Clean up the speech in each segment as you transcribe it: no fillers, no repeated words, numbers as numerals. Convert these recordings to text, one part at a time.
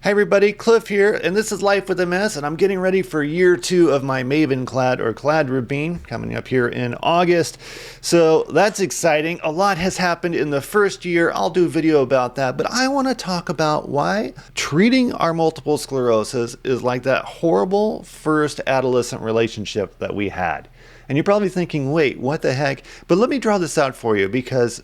Hey everybody, Cliff here, and this is Life with MS, and I'm getting ready for year 2 of my Mavenclad or cladribine coming up here in August. So that's exciting. A lot has happened in the first year. I'll do a video about that, but I want to talk about why treating our multiple sclerosis is like that horrible first adolescent relationship that we had. And you're probably thinking, wait, what the heck? But let me draw this out for you, because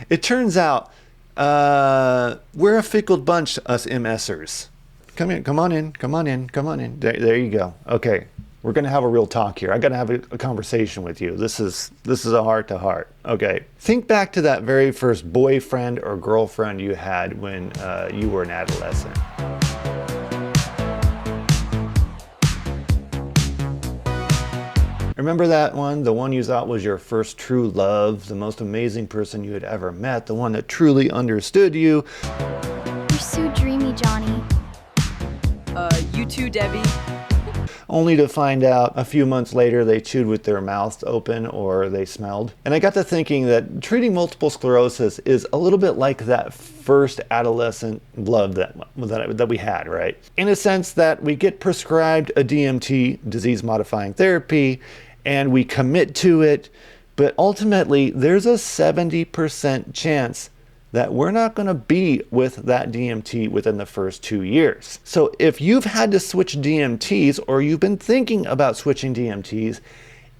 it turns out we're a fickle bunch, us MSers. Come in, come on in, come on in, come on in. There you go. Okay, we're gonna have a real talk here. I gotta have a conversation with you. This is a heart to heart. Okay, think back to that very first boyfriend or girlfriend you had when you were an adolescent. Remember that one? The one you thought was your first true love, the most amazing person you had ever met, the one that truly understood you. You're so dreamy, Johnny. You too, Debbie. Only to find out a few months later they chewed with their mouths open or they smelled. And I got to thinking that treating multiple sclerosis is a little bit like that first adolescent love that we had, right? In a sense that we get prescribed a DMT, disease-modifying therapy, and we commit to it, but ultimately there's a 70% chance that we're not going to be with that DMT within the first 2 years. So if you've had to switch DMTs or you've been thinking about switching DMTs,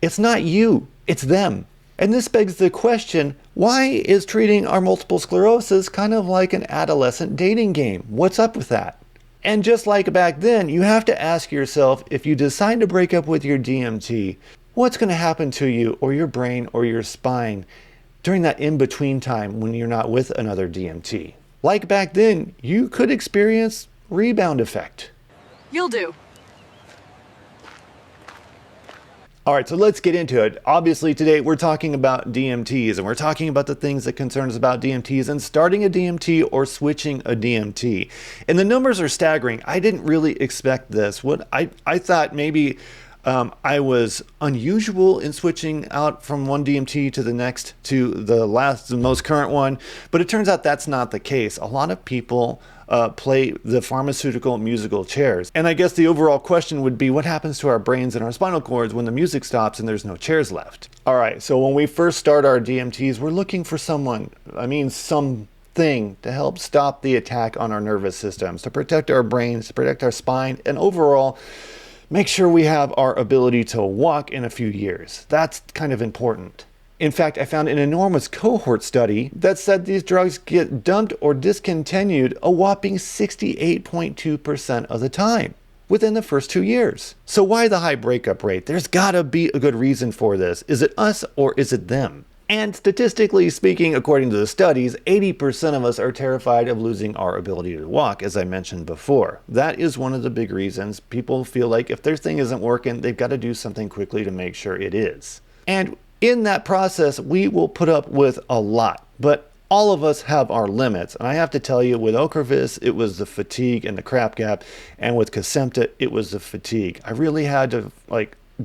it's not you, it's them. And this begs the question, why is treating our multiple sclerosis kind of like an adolescent dating game? What's up with that? And just like back then, you have to ask yourself, if you decide to break up with your DMT, what's going to happen to you or your brain or your spine during that in-between time when you're not with another DMT? Like back then, you could experience rebound effect. You'll do. All right, so let's get into it. Obviously, today we're talking about DMTs, and we're talking about the things that concern us about DMTs and starting a DMT or switching a DMT. And the numbers are staggering. I didn't really expect this. What I thought maybe I was unusual in switching out from one DMT to the next, to the most current one, but it turns out that's not the case. A lot of people play the pharmaceutical musical chairs. And I guess the overall question would be, what happens to our brains and our spinal cords when the music stops and there's no chairs left? All right, so when we first start our DMTs, we're looking for something to help stop the attack on our nervous systems, to protect our brains, to protect our spine, and overall, make sure we have our ability to walk in a few years. That's kind of important. In fact, I found an enormous cohort study that said these drugs get dumped or discontinued a whopping 68.2% of the time within the first 2 years. So why the high breakup rate? There's gotta be a good reason for this. Is it us or is it them? And statistically speaking, according to the studies, 80% of us are terrified of losing our ability to walk, as I mentioned before. That is one of the big reasons people feel like if their thing isn't working, they've got to do something quickly to make sure it is. And in that process, we will put up with a lot, but all of us have our limits. And I have to tell you, with Ocrevus, it was the fatigue and the crap gap, and with Kesimpta, it was the fatigue. I really had to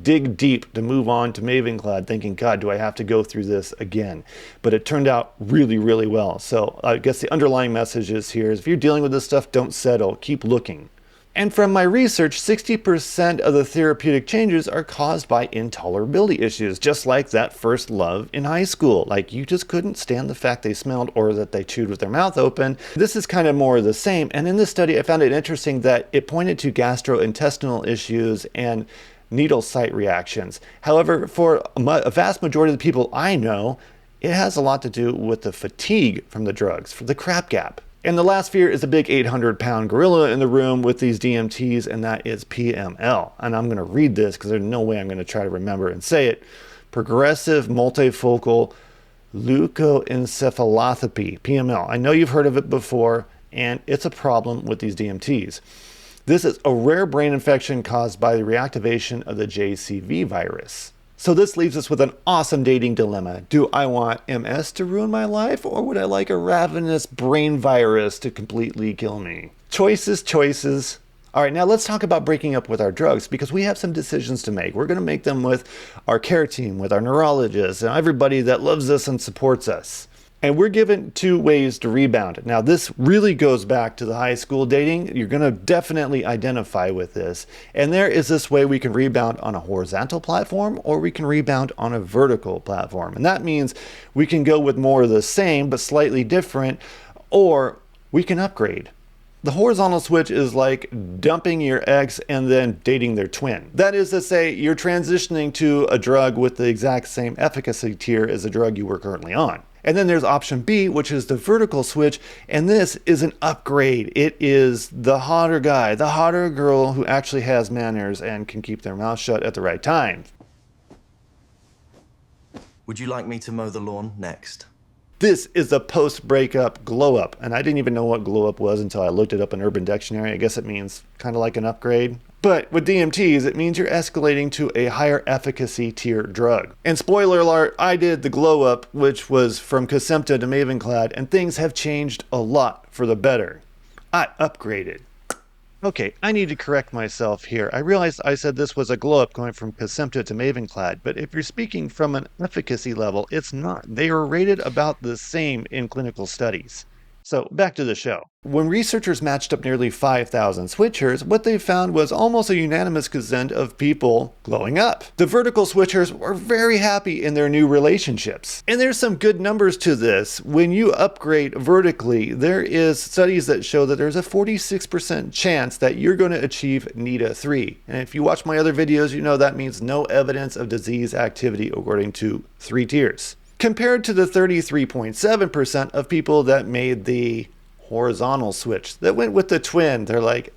dig deep to move on to Mavenclad, thinking, God, do I have to go through this again? But it turned out really, really well. So I guess the underlying message is here is if you're dealing with this stuff, don't settle, keep looking. And from my research, 60% of the therapeutic changes are caused by intolerability issues, just like that first love in high school. Like you just couldn't stand the fact they smelled or that they chewed with their mouth open. This is kind of more of the same. And in this study, I found it interesting that it pointed to gastrointestinal issues and needle site reactions. However, for a vast majority of the people I know, it has a lot to do with the fatigue from the drugs, for the crap gap. And the last fear is a big 800-pound gorilla in the room with these DMTs, and that is PML. And I'm going to read this because there's no way I'm going to try to remember and say it. Progressive multifocal leukoencephalopathy, PML. I know you've heard of it before, and it's a problem with these DMTs. This is a rare brain infection caused by the reactivation of the JCV virus. So this leaves us with an awesome dating dilemma. Do I want MS to ruin my life, or would I like a ravenous brain virus to completely kill me? Choices, choices. All right, now let's talk about breaking up with our drugs, because we have some decisions to make. We're going to make them with our care team, with our neurologists, and everybody that loves us and supports us. And we're given 2 ways to rebound. Now, this really goes back to the high school dating. You're going to definitely identify with this. And there is this way we can rebound on a horizontal platform, or we can rebound on a vertical platform. And that means we can go with more of the same, but slightly different, or we can upgrade. The horizontal switch is like dumping your ex and then dating their twin. That is to say, you're transitioning to a drug with the exact same efficacy tier as the drug you were currently on. And then there's option B, which is the vertical switch, and this is an upgrade. It is the hotter guy, the hotter girl who actually has manners and can keep their mouth shut at the right time. Would you like me to mow the lawn next? This is the post-breakup glow-up, and I didn't even know what glow-up was until I looked it up in Urban Dictionary. I guess it means kind of like an upgrade. But with DMTs, it means you're escalating to a higher efficacy tier drug. And spoiler alert, I did the glow-up, which was from Kesimpta to Mavenclad, and things have changed a lot for the better. I upgraded. Okay, I need to correct myself here. I realized I said this was a glow-up going from Kesimpta to Mavenclad, but if you're speaking from an efficacy level, it's not. They are rated about the same in clinical studies. So back to the show. When researchers matched up nearly 5,000 switchers, what they found was almost a unanimous consent of people glowing up. The vertical switchers were very happy in their new relationships. And there's some good numbers to this. When you upgrade vertically, there is studies that show that there's a 46% chance that you're going to achieve NIDA 3. And if you watch my other videos, you know that means no evidence of disease activity according to 3 tiers. Compared to the 33.7% of people that made the horizontal switch, that went with the twin. They're like,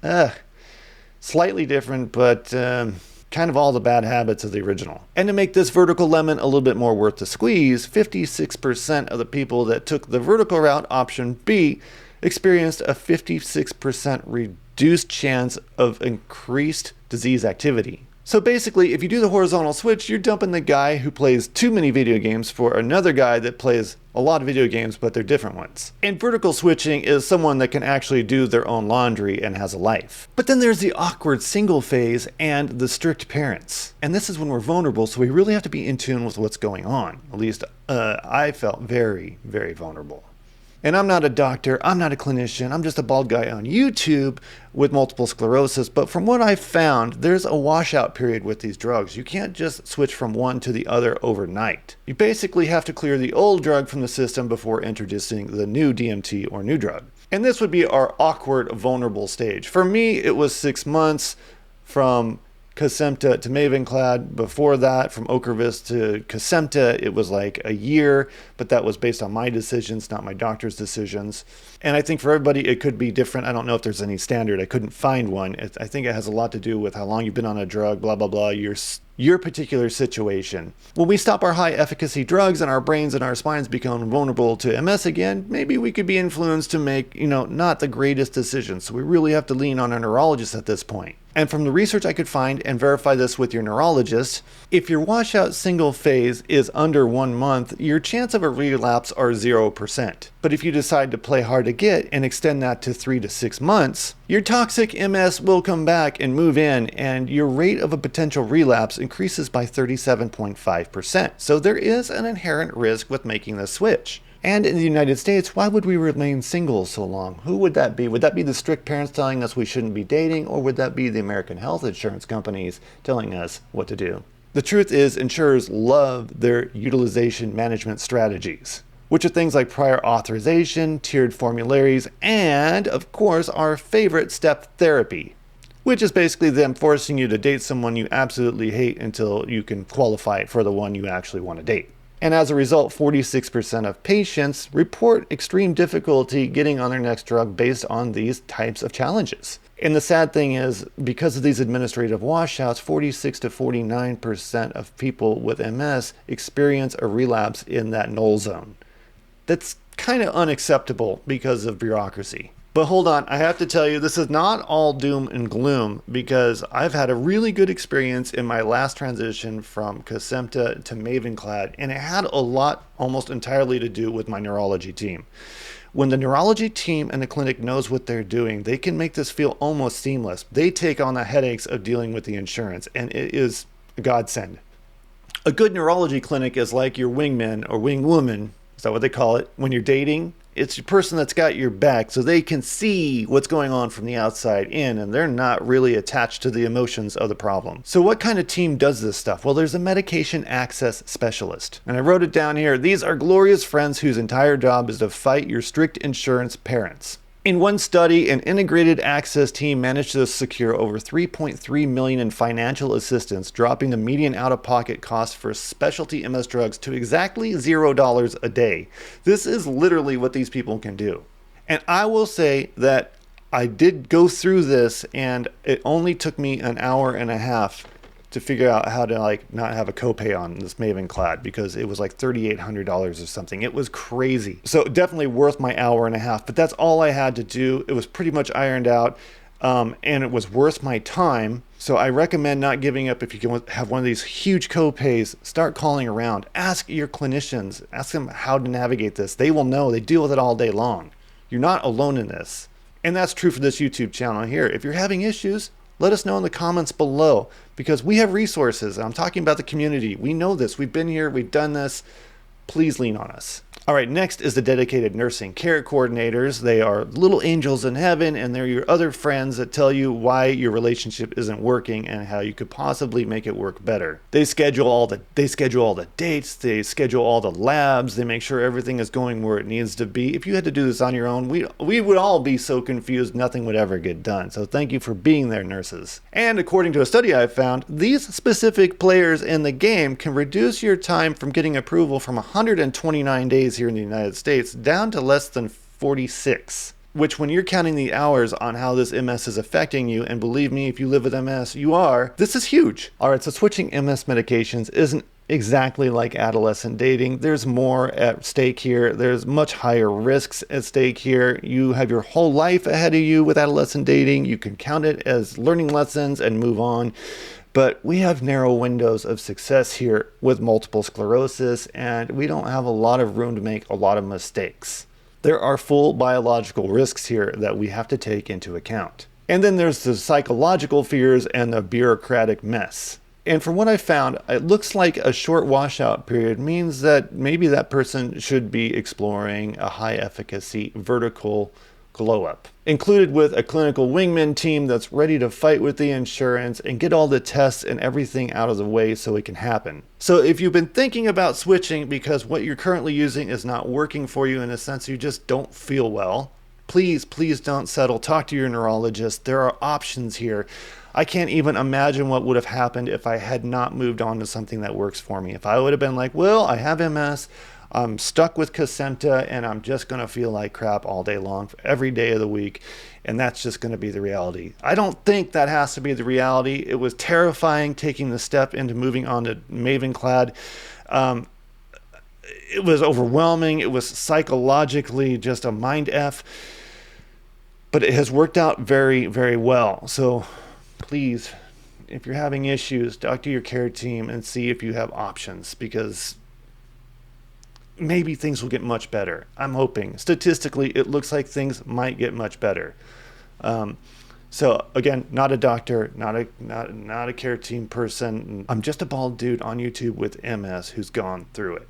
slightly different, but kind of all the bad habits of the original. And to make this vertical lemon a little bit more worth the squeeze, 56% of the people that took the vertical route, option B, experienced a 56% reduced chance of increased disease activity. So basically, if you do the horizontal switch, you're dumping the guy who plays too many video games for another guy that plays a lot of video games, but they're different ones. And vertical switching is someone that can actually do their own laundry and has a life. But then there's the awkward single phase and the strict parents. And this is when we're vulnerable, so we really have to be in tune with what's going on. At least I felt very, very vulnerable. And I'm not a doctor, I'm not a clinician, I'm just a bald guy on YouTube with multiple sclerosis. But from what I've found, there's a washout period with these drugs. You can't just switch from one to the other overnight. You basically have to clear the old drug from the system before introducing the new DMT or new drug. And this would be our awkward, vulnerable stage. For me, it was 6 months from Kesimpta to Mavenclad. Before that, from Ocrevus to Kesimpta, it was like a year, but that was based on my decisions, not my doctor's decisions. And I think for everybody, it could be different. I don't know if there's any standard. I couldn't find one. I think it has a lot to do with how long you've been on a drug, blah, blah, blah, your particular situation. When we stop our high efficacy drugs and our brains and our spines become vulnerable to MS again, maybe we could be influenced to make, not the greatest decisions. So we really have to lean on a neurologist at this point. And from the research I could find, and verify this with your neurologist, if your washout single phase is under 1 month, your chance of a relapse are 0%. But if you decide to play hard to get and extend that to 3 to 6 months, your toxic MS will come back and move in, and your rate of a potential relapse increases by 37.5%. So there is an inherent risk with making the switch. And in the United States, why would we remain single so long? Who would that be? Would that be the strict parents telling us we shouldn't be dating, or would that be the American health insurance companies telling us what to do? The truth is, insurers love their utilization management strategies, which are things like prior authorization, tiered formularies, and, of course, our favorite step, therapy, which is basically them forcing you to date someone you absolutely hate until you can qualify for the one you actually want to date. And as a result, 46% of patients report extreme difficulty getting on their next drug based on these types of challenges. And the sad thing is, because of these administrative washouts, 46 to 49% of people with MS experience a relapse in that Null Zone. That's kind of unacceptable because of bureaucracy. But hold on, I have to tell you, this is not all doom and gloom, because I've had a really good experience in my last transition from Kesimpta to Mavenclad, and it had a lot almost entirely to do with my neurology team. When the neurology team and the clinic knows what they're doing, they can make this feel almost seamless. They take on the headaches of dealing with the insurance, and it is a godsend. A good neurology clinic is like your wingman or wingwoman, Is that what they call it? When you're dating, it's your person that's got your back so they can see what's going on from the outside in, and they're not really attached to the emotions of the problem. So what kind of team does this stuff? Well, there's a medication access specialist. And I wrote it down here. These are glorious friends whose entire job is to fight your strict insurance parents. In one study, an integrated access team managed to secure over $3.3 million in financial assistance, dropping the median out-of-pocket cost for specialty MS drugs to exactly $0 a day. This is literally what these people can do. And I will say that I did go through this, and it only took me an hour and a half to figure out how to not have a copay on this Mavenclad, because it was like $3,800 or something. It was crazy. So definitely worth my hour and a half, but that's all I had to do. It was pretty much ironed out, and it was worth my time. So I recommend not giving up. If you can have one of these huge copays, start calling around. Ask your clinicians. Ask them how to navigate this. They will know. They deal with it all day long. You're not alone in this. And that's true for this YouTube channel here. If you're having issues, let us know in the comments below, because we have resources. I'm talking about the community. We know this. We've been here. We've done this. Please lean on us. All right, next is the dedicated nursing care coordinators. They are little angels in heaven, and they're your other friends that tell you why your relationship isn't working and how you could possibly make it work better. They schedule all the dates, they schedule all the labs, they make sure everything is going where it needs to be. If you had to do this on your own, we would all be so confused, nothing would ever get done. So thank you for being there, nurses. And according to a study I found, these specific players in the game can reduce your time from getting approval from 129 days here in the United States down to less than 46, which, when you're counting the hours on how this MS is affecting you, and believe me, if you live with MS, you are, this is huge. All right, so switching MS medications isn't exactly like adolescent dating. There's more at stake here. There's much higher risks at stake here. You have your whole life ahead of you with adolescent dating. You can count it as learning lessons and move on. But we have narrow windows of success here with multiple sclerosis, and we don't have a lot of room to make a lot of mistakes. There are full biological risks here that we have to take into account. And then there's the psychological fears and the bureaucratic mess. And from what I found, it looks like a short washout period means that maybe that person should be exploring a high-efficacy vertical glow up, included with a clinical wingman team that's ready to fight with the insurance and get all the tests and everything out of the way so it can happen. So if you've been thinking about switching because what you're currently using is not working for you, in a sense you just don't feel well, please don't settle. Talk to your neurologist. There are options here. I can't even imagine what would have happened if I had not moved on to something that works for me. If I would have been like, well, I have MS, I'm stuck with Kesimpta, and I'm just going to feel like crap all day long, every day of the week, and that's just going to be the reality. I don't think that has to be the reality. It was terrifying taking the step into moving on to Mavenclad. It was overwhelming. It was psychologically just a mind F, but it has worked out very, very well. So please, if you're having issues, talk to your care team and see if you have options, because maybe things will get much better. I'm hoping. Statistically, it looks like things might get much better. So again, not a doctor, not a care team person. I'm just a bald dude on YouTube with MS who's gone through it.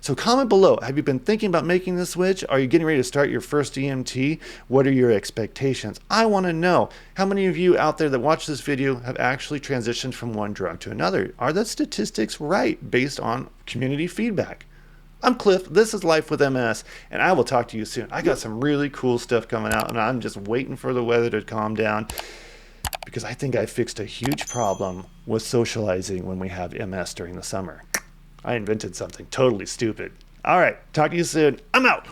So comment below. Have you been thinking about making the switch? Are you getting ready to start your first DMT? What are your expectations? I want to know. How many of you out there that watch this video have actually transitioned from one drug to another? Are the statistics right based on community feedback? I'm Cliff, this is Life with MS, and I will talk to you soon. I got some really cool stuff coming out, and I'm just waiting for the weather to calm down, because I think I fixed a huge problem with socializing when we have MS during the summer. I invented something totally stupid. All right, talk to you soon. I'm out.